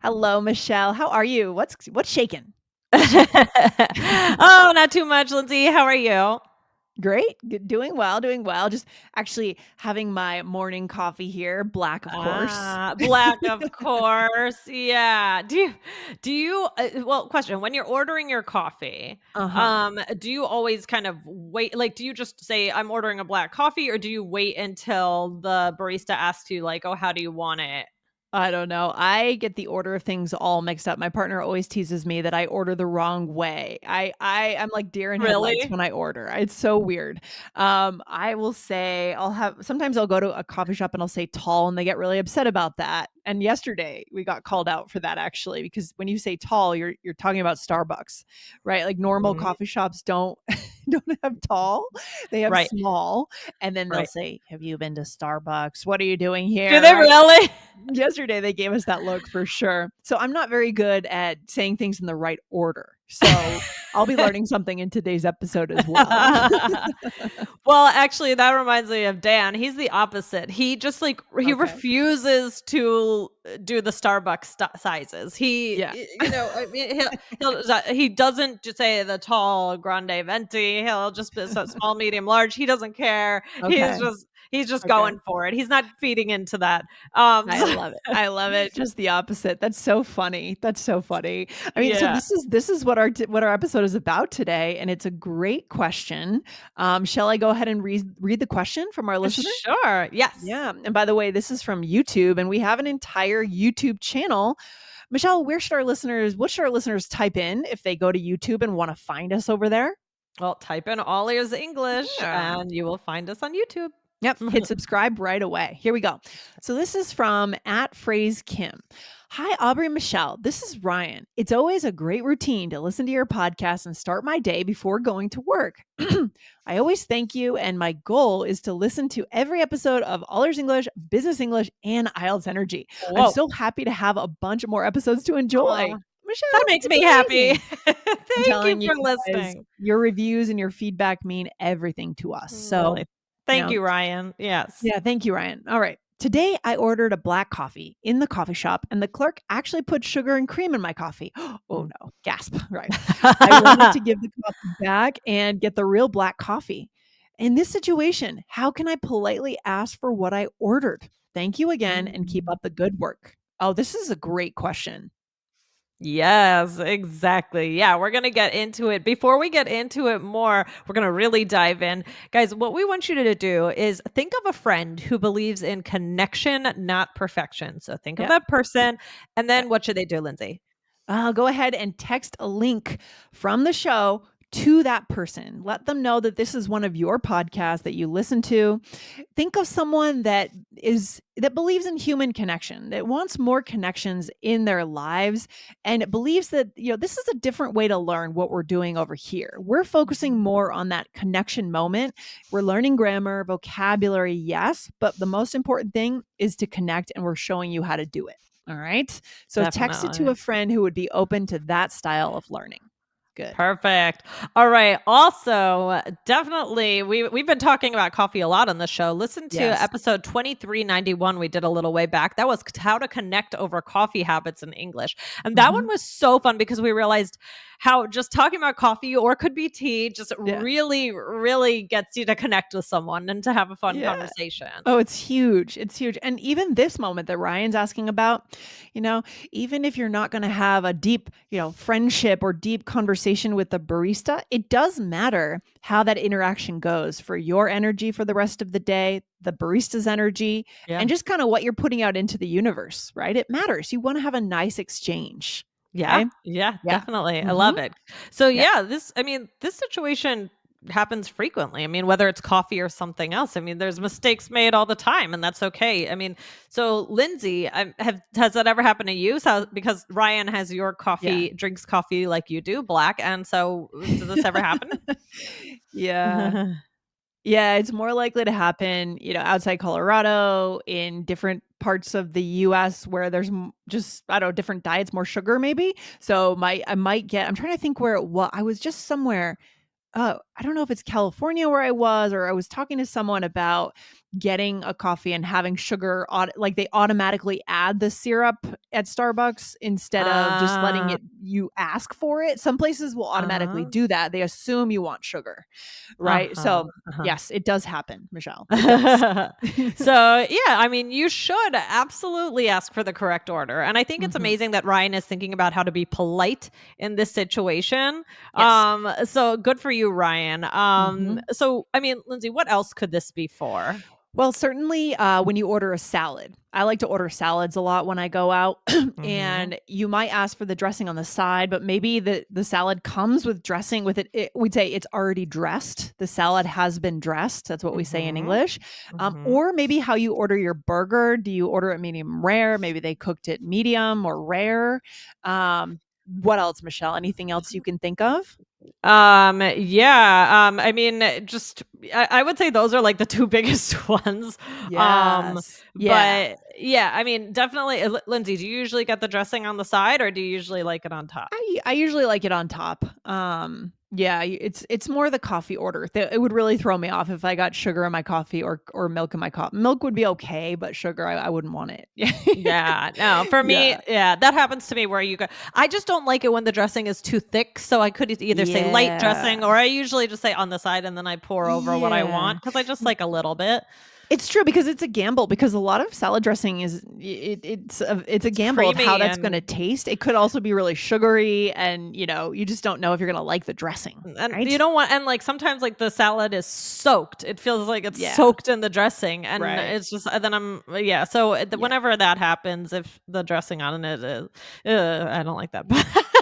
Hello, Michelle. How are you? What's shaking? What's shaking? Oh, not too much, Lindsay. How are you? Great. Doing well, doing well. Just actually having my morning coffee here, black, of course. Black, of course. Yeah. Well, question, when you're ordering your coffee, Uh-huh. do you always kind of wait, like, do you just say, I'm ordering a black coffee, or do you wait until the barista asks you, like, oh, how do you want it? I don't know. I get the order of things all mixed up. My partner always teases me that I order the wrong way. I'm like deer in headlights Really? when I order. It's so weird. I will say sometimes I'll go to a coffee shop and I'll say tall and they get really upset about that. And yesterday we got called out for that actually because when you say tall, you're talking about Starbucks, right? Like normal Mhm. coffee shops don't don't have tall. They have Right, small. And then they'll right. say, "Have you been to Starbucks? What are you doing Do here?" they Right? really? Yesterday, they gave us that look for sure. So I'm not very good at saying things in the right order. So I'll be learning something in today's episode as well. Well, actually, that reminds me of Dan. He's the opposite. He just he Okay. refuses to do the Starbucks sizes. Yeah. I mean, he doesn't just say the tall, grande, venti. He'll just be so small, medium, large. He doesn't care. Okay. He's just Okay. going for it. He's not feeding into that. I love it. I love it. Just the opposite. That's so funny. That's so funny. I mean, so Yeah, this is what our episode is about today, and it's a great question. Shall I go ahead and read the question from our listener? sure. Yes. Yeah. And by the way, this is from YouTube, and we have an entire YouTube channel. Michelle, what should our listeners type in if they go to YouTube and want to find us over there? Well, type in all ears English, Yeah. and you will find us on YouTube. Yep, hit subscribe right away. Here we go. So this is from at phrase Kim. Hi, Aubrey and Michelle. This is Ryan. It's always a great routine to listen to your podcast and start my day before going to work. I always thank you, and my goal is to listen to every episode of Allers English, Business English, and IELTS Energy. I'm Whoa. so happy to have a bunch more episodes to enjoy. Aw, that Michelle, makes it's me happy. amazing. I'm Thank you telling you for guys, listening. your reviews and your feedback mean everything to us. So, Really. you Thank know, you, Ryan. Yes. yeah, thank you, Ryan. All right. Today I ordered a black coffee in the coffee shop and the clerk actually put sugar and cream in my coffee. Oh Mm. no, gasp. Right. I wanted to give the coffee back and get the real black coffee. In this situation, how can I politely ask for what I ordered? Thank you again and keep Mm. up the good work. Oh, this is a great question. Yes, exactly. Yeah, we're going to get into it. Before we get into it more, we're going to really dive in. Guys, what we want you to do is think of a friend who believes in connection, not perfection. So think of Yep. that person. And Yep. then what should they do, Lindsay? Go ahead and text a link from the show to that person. Let them know that this is one of your podcasts that you listen to. Think of someone that believes in human connection, that wants more connections in their lives and believes that, this is a different way to learn what we're doing over here. We're focusing more on that connection moment. We're learning grammar, vocabulary, yes, but the most important thing is to connect and we're showing you how to do it. All right. So text it to Definitely. a friend who would be open to that style of learning. Good. Perfect. All right. Also, definitely, we've been talking about coffee a lot on the show. Listen to Yes. episode 2391 we did a little way back. That was how to connect over coffee habits in English. And that one Mhm. was so fun because we realized how just talking about coffee or could be tea just Yeah. really, really gets you to connect with someone and to have a fun Yeah. conversation. Oh, it's huge. It's huge. And even this moment that Ryan's asking about, you know, even if you're not going to have a deep, friendship or deep conversation with the barista, it does matter how that interaction goes for your energy for the rest of the day, the barista's energy, Yeah. and just kind of what you're putting out into the universe, right? It matters. You want to have a nice exchange. Yeah, Okay. yeah, Yeah. definitely. I Hmm. love it. So Yep. yeah, this situation happens frequently. I mean, whether it's coffee or something else. I mean, there's mistakes made all the time and that's okay. I mean, so Lindsay, has that ever happened to you? So because Ryan has your Yeah. coffee, drinks coffee like you do, black, and so does this ever happen? Yeah. Yeah, it's more likely to happen, outside Colorado, in different parts of the US where there's just, I don't know, different diets, more sugar maybe. So I might get, I'm trying to think where it was. I was just somewhere. I don't know if it's California where I was, or I was talking to someone about getting a coffee and having sugar like they automatically add the syrup at Starbucks instead of just letting Uh, it you ask for it. Some places will automatically uh-huh, do that. They assume you want sugar, right? uh-huh, So, uh-huh. yes, it does happen, Michelle. It does. So, yeah, I mean, you should absolutely ask for the correct order. And I think it's Mhm. amazing that Ryan is thinking about how to be polite in this situation. Yes. So good for you, Ryan. Mhm. So I mean, Lindsay, what else could this be for? Well, certainly, when you order a salad. I like to order salads a lot when I go out, Mhm. and you might ask for the dressing on the side, but maybe the salad comes with dressing with it. We'd say it's already dressed. The salad has been dressed. That's what we say in Mhm. English. Mhm. Or maybe how you order your burger. Do you order it medium rare? Maybe they cooked it medium or rare. What else, Michelle? Anything else you can think of? Yeah, I mean, just I would say those are like the 2 biggest ones. Yes. Yeah. But yeah, I mean, definitely, Lindsay, do you usually get the dressing on the side or do you usually like it on top? I usually like it on top. Yeah, it's more the coffee order. It would really throw me off if I got sugar in my coffee or milk in my coffee. Milk would be okay, but sugar, I wouldn't want it. Yeah. Yeah, no, for me, Yeah. yeah, that happens to me where you go I just don't like it when the dressing is too thick, so I could either say light Yeah. dressing or I usually just say on the side and then I pour over what I Yeah. want because I just like a little bit. It's true because it's a gamble because a lot of salad dressing is it's a It's gamble of how creamy that's gonna and taste. It could also be really sugary and, you just don't know if you're gonna like the dressing, you right? don't want and, like, sometimes, like, the salad is soaked. It feels like it's Yeah. soaked in the dressing, and Right. it's just then yeah, so, Yeah. whenever that happens, if the dressing on it is I don't like that.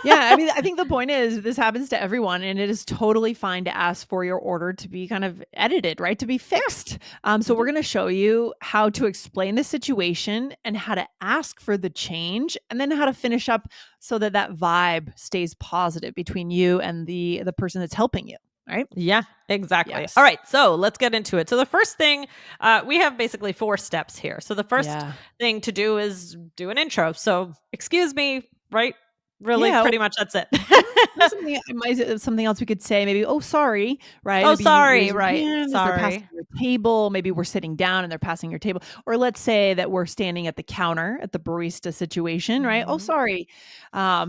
Yeah, I mean, I think the point is this happens to everyone, and it is totally fine to ask for your order to be kind of edited, right? To be Yeah, fixed. So we're mhm. going to show you how to explain the situation and how to ask for the change, and then how to finish up so that that vibe stays positive between you and the person that's helping you. Right? Yeah, exactly. Yes. Alright, so let's get into it. So the first thing, we have basically 4 steps here. So the first Yeah. thing to do is do an intro. So, "Excuse me," right? Really, Yeah. pretty much that's it. Or something else we could say, maybe, "Oh, sorry," right? "Oh, Maybe you sorry," raise your right, hand as they're passing "Sorry." your table, maybe we're sitting down and they're passing your table, or let's say that we're standing at the counter at the barista situation, right? "Oh, Mhm. sorry."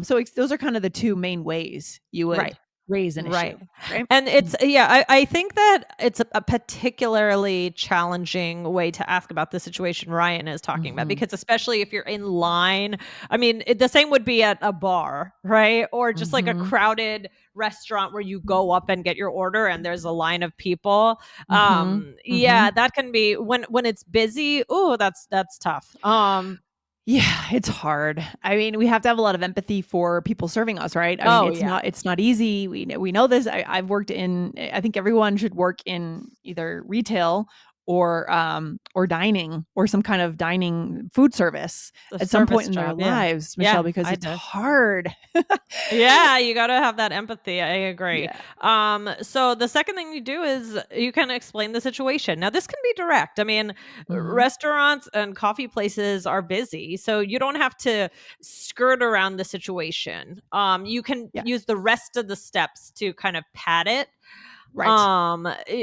So it's those are kind of the 2 main ways you Right. would raise an issue, Right. right? And it's Mhm. yeah, I think that it's a particularly challenging way to ask about the situation Ryan is talking about Mhm. because especially if you're in line, I mean, the same would be at a bar, right? Or just like a Mhm. crowded restaurant where you go up and get your order and there's a line of people. Mhm. Yeah, Mhm. that can be when it's busy. Oh, that's tough. Yeah, it's hard. I mean, we have to have a lot of empathy for people serving us, right? I mean, Oh it's yeah. not easy. We know this. I've worked in. I think everyone should work in either retail or dining or some kind of dining food service The at some point service in their job, yeah. lives, Michelle, Yeah, because I it's did. hard. Yeah, you gotta have that empathy, I agree. Yeah. So the second thing you do is you can explain the situation. Now, this can be direct. I mean, Hmm. restaurants and coffee places are busy, so you don't have to skirt around the situation. You can Yeah. use the rest of the steps to kind of pad it Right.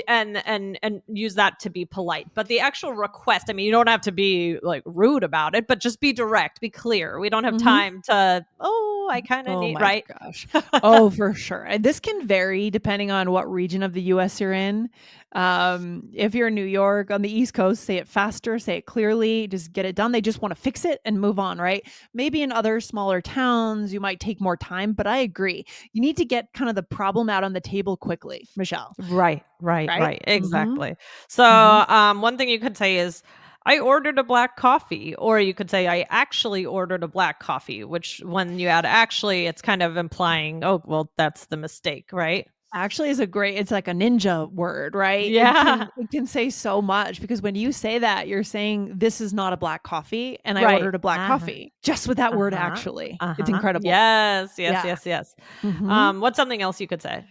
and use that to be polite, but the actual request, I mean, you don't have to be like rude about it, but just be direct, be clear. We don't have Hmm. time to, oh, I kind of Oh need, my right? gosh. Oh, for sure. And this can vary depending on what region of the US you're in. If you're in New York on the East Coast, say it faster, say it clearly, just get it done. They just want to fix it and move on, right? Maybe in other smaller towns, you might take more time, but I agree. You need to get kind of the problem out on the table quickly, Michelle, Right, right, right? right. Mhm. Exactly. So, Mhm. one thing you could say is, I ordered a black coffee, or you could say, I actually ordered a black coffee, which when you add actually, it's kind of implying, oh, well, that's the mistake, right? Actually is a great it's like a ninja word, right? It Yeah. can it can say so much because when you say that, you're saying, "This is not a black coffee, and I Right. ordered a black Uh-huh. coffee." Just with that word, Uh-huh. actually. It's Uh-huh. incredible. Yes, yes, Yeah. yes, yes. Mhm. What's something else you could say?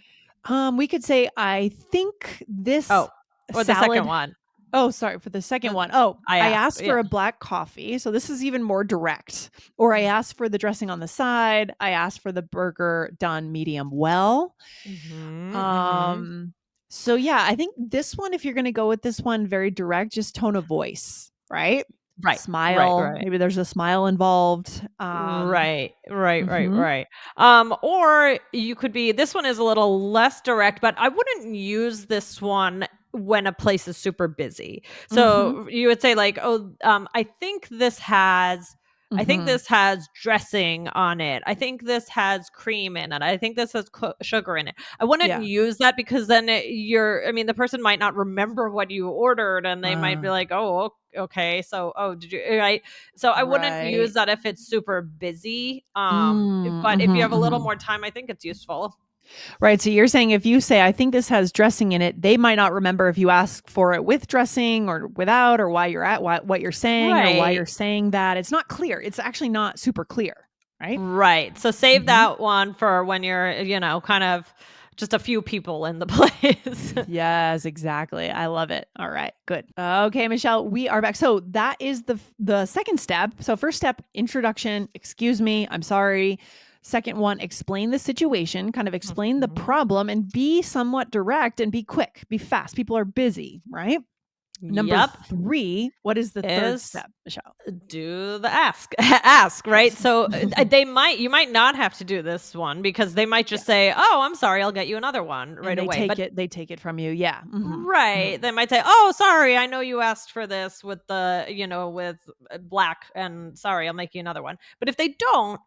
We could say, "I think this Oh, or the second salad." one. Oh, sorry, for the second Uh, one. Oh, I I asked. asked Yeah. for a black coffee, so this is even more direct. Or I asked for the dressing on the side. I asked for the burger done medium well. Mhm, mhm. Um, So yeah, I think this one, if you're going to go with this one, very direct, just tone of voice, right? Right, right, Smile. right. Maybe there's a smile involved. Right, right, right, Mhm. right. Or you could be this one is a little less direct, but I wouldn't use this one when a place is super busy. Mhm. So you would say like, "Oh, I think Mhm. this has dressing on it. I think this has cream in it. I think this has sugar in it." I wouldn't Yeah. use that because then I mean, the person might not remember what you ordered and they might be Uh, like, "Oh, okay. So, oh, did you right?" So I wouldn't use right. that if it's super busy. But if you Mhm, have a little mhm. more time, I think it's useful. Right, so you're saying if you say, "I think this has dressing in it," they might not remember if you ask for it with dressing or without, or why you're at what you're saying or why Right. you're saying that. It's not clear. It's actually not super clear, right? Right. So save Mhm. that one for when you're, kind of just a few people in the place. Yes, exactly. I love it. All right, good. Okay, Michelle, we are back. So that is the second step. So first step, introduction. Excuse me, I'm sorry. Second one, explain the situation, kind of explain the Mhm. problem, and be somewhat direct and be quick, be fast. People are busy, right? Number Yep. 3, what is the third Is step, Michelle? do the ask ask, right? Yes. So you might not have to do this one because they might Yeah. just say, "Oh, I'm sorry, I'll get you another one And right away." But they take it from you. Yeah. Mhm. right, Mhm. they might say, "Oh, sorry, I know you asked for this with with black, and sorry, I'll make you another one." But if they don't,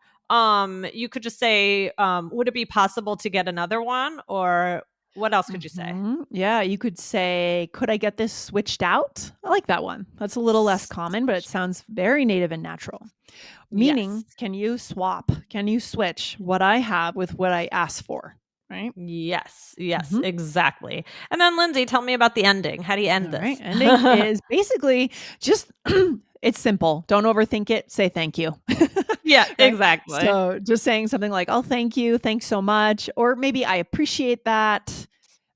you could just say, "Would it be possible to get another one?" Or what else could you say? Yeah, you could say, "Could I get this switched out?" I like that one. That's a little less common, but it sounds very native and natural. Yes. Meaning, can you swap? Can you switch what I have with what I asked for? Right? Yes, yes, Mhm. exactly. And then Lindsay, tell me about the ending. How do you end All right. this? Ending is basically just it's simple. Don't overthink it. Say thank you. Yeah, Right? exactly. So just saying something like, "Oh, thank you. Thanks so much." Or maybe "I appreciate that."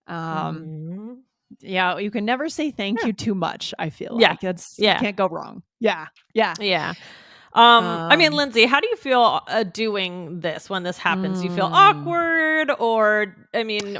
Um, Mhm. yeah, you can never say thank Yeah. you too much, I feel Yeah. like. That's you Yeah. can't go wrong. Yeah. Yeah. Yeah. I mean, Um, Lindsay, how do you feel doing this when this happens? Do you feel mm, awkward, or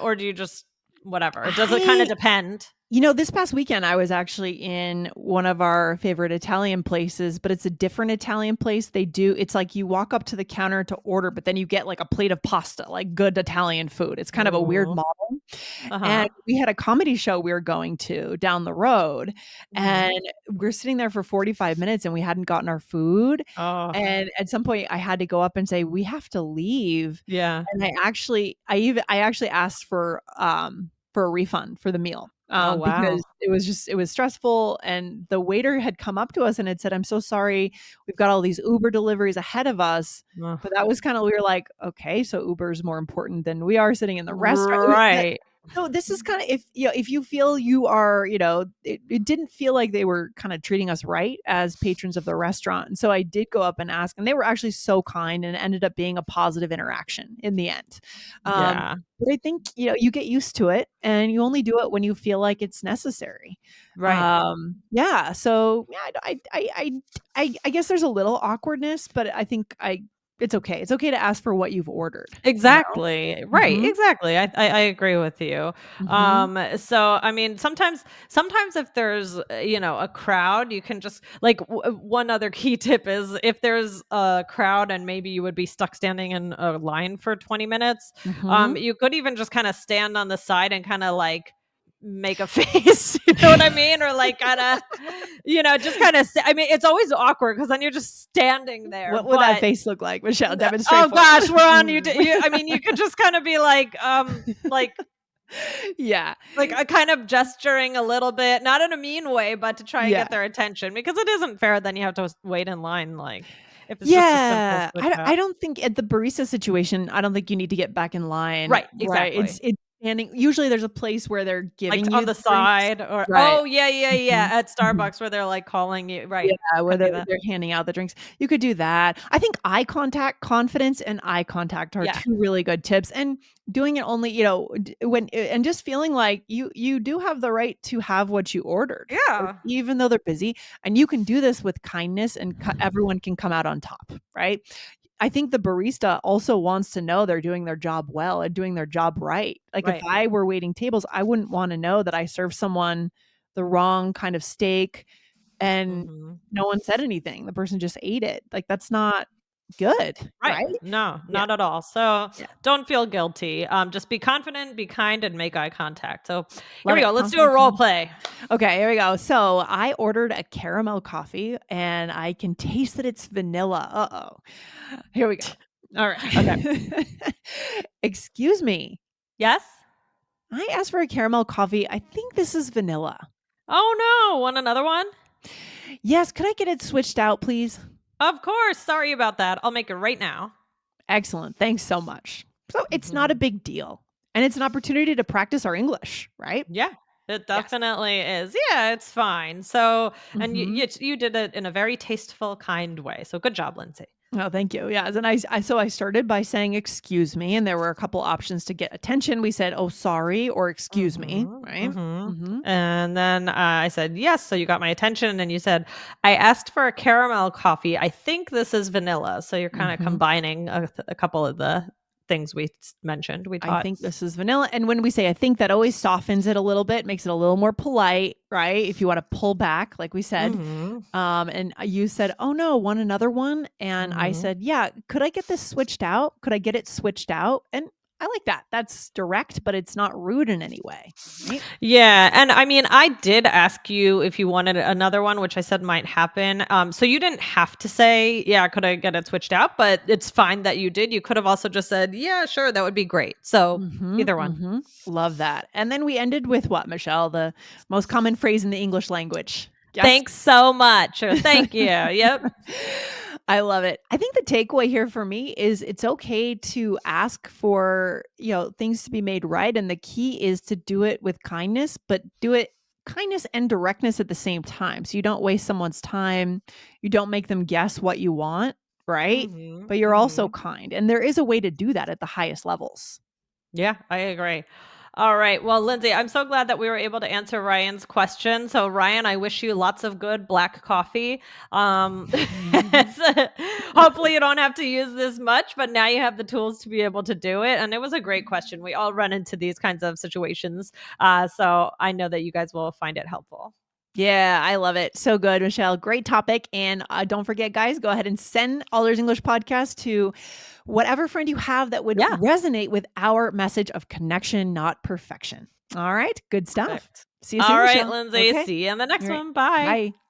or do you just whatever? Does it kind of I depend? This past weekend, I was actually in one of our favorite Italian places, but it's a different Italian place. It's like you walk up to the counter to order, but then you get like a plate of pasta, like good Italian food. It's kind of a weird Ooh. model. And Uh-huh. we had a comedy show we were going to down the road, and Mhm. we're sitting there for 45 minutes and we hadn't gotten our food. Oh, And at some point I had to go up and say, "We have to leave." yeah. And I actually asked for a refund for the meal, Oh, because wow. it was stressful, and the waiter had come up to us and had said, "I'm so sorry. We've got all these Uber deliveries ahead of us." Ugh. But that was kinda we were like, "Okay, so Uber is more important than we are sitting in the restaurant." It was that Right. so this is kinda if you feel you are, it didn't feel like they were kinda treating us right as patrons of the restaurant, and so I did go up and ask, and they were actually so kind, and it ended up being a positive interaction in the end. Um, Yeah. but I think, you get used to it, and you only do it when you feel like it's necessary. Right. Yeah, so, yeah, I guess there's a little awkwardness, but I think I it's okay. It's okay to ask for what you've ordered, you know? Exactly. Right, Mhm, exactly. I agree with you. mhm, So I mean, sometimes if there's, a crowd, you can just like one other key tip is if there's a crowd and maybe you would be stuck standing in a line for 20 minutes, mhm. you could even just kind of stand on the side and kind of like make a face, you know what I mean? Or like kind of, just kind of I mean, it's always awkward because then you're just standing there, What would that but face look like? Michelle, demonstrate oh for us. gosh, we're on Mm. I mean, you could just kinda be Yeah. like, kind of gesturing a little bit, not in a mean way, but to try and Yeah. get their attention because it isn't fair, then you have to wait in line, like, if it's just as simple as Yeah, switch I out. don't think at the barista situation, I don't think you need to get back in line, Right, right? exactly. It's standing usually there's a place where they're Like, giving on you the the drinks. side or Right. oh, yeah, yeah, yeah, Mhm, at mhm. Starbucks where they're, like, calling you right, Yeah, where could be that. they're handing out the drinks. You could do that. I think eye contact, confidence, and eye contact are Yeah. 2 really good tips, and doing it only, when and just feeling like you do have the right to have what you ordered, like, Yeah. even though they're busy, and you can do this with kindness and everyone can come out on top, right? I think the barista also wants to know they're doing their job well and doing their job right. Like if Right. I were waiting tables, I wouldn't want to know that I served someone the wrong kind of steak and Mhm. no one said anything. The person just ate it. Like that's not good, Right. right? No, Yeah. not at all. So Yeah. don't feel guilty. Just be confident, be kind, and make eye contact. So here Love we it. go. Let's do a Confident. role play. Okay, here we go. So I ordered a caramel coffee and I can taste that it's vanilla. Uh-oh. Here we go. All Okay. right. Excuse me. Yes? I asked for a caramel coffee. I think this is vanilla. Oh no. Want another one? Yes, could I get it switched out, please? Of course. Sorry about that. I'll make it right now. Excellent. Thanks so much. So it's not a Mhm. big deal. And it's an opportunity to practice our English, right? Yeah, it Yes. definitely is. Yeah, it's fine. So, and Hmm. you did it in a very tasteful, kind way. So good job, Lindsay. Oh, thank you. Yeah, and I started by saying "excuse me," and there were a couple options to get attention. We said, "Oh, sorry," or "excuse me," Mhm, right? mhm. Hmm. And then, I said, "Yes," so you got my attention, and you said, "I asked for a caramel coffee. I think this is vanilla." So you're kinda Hmm. combining a couple of the things we mentioned, we I taught. think this is vanilla. And when we say "I think," that always softens it a little bit, makes it a little more polite, right? If you want to pull back, like we said. Mhm, And you said, "Oh no, want another one?" And I mhm. said, "Yeah, could I get this switched out? Could I get it switched out?" And I like that. That's direct, but it's not rude in any way, right? Yeah, and I mean, I did ask you if you wanted another one, which I said might happen. So you didn't have to say, "Yeah, could I get it switched out?" But it's fine that you did. You could have also just said, "Yeah, sure, that would be great." So Mhm, either one. mhm. Love that. And then we ended with what, Michelle? The most common phrase in the English language. Yes? Thanks so much. Or thank you. Yep. I love it. I think the takeaway here for me is it's okay to ask for, things to be made right, and the key is to do it with kindness, but do it kindness and directness at the same time. So you don't waste someone's time, you don't make them guess what you want, right? Mhm. But you're also Mhm. kind. And there is a way to do that at the highest levels. Yeah, I agree. All right. Well, Lindsay, I'm so glad that we were able to answer Ryan's question. So, Ryan, I wish you lots of good black coffee. Hopefully, you don't have to use this much, but now you have the tools to be able to do it. And it was a great question. We all run into these kinds of situations. So, I know that you guys will find it helpful. Yeah, I love it. So good, Michelle. Great topic. And don't forget, guys, go ahead and send All There's English podcast to whatever friend you have that would Yeah, resonate with our message of connection, not perfection. All right. Good stuff. perfect. See you All soon, right, Michelle. Lindsay. Okay. See you in the All next right. one. Bye. Bye.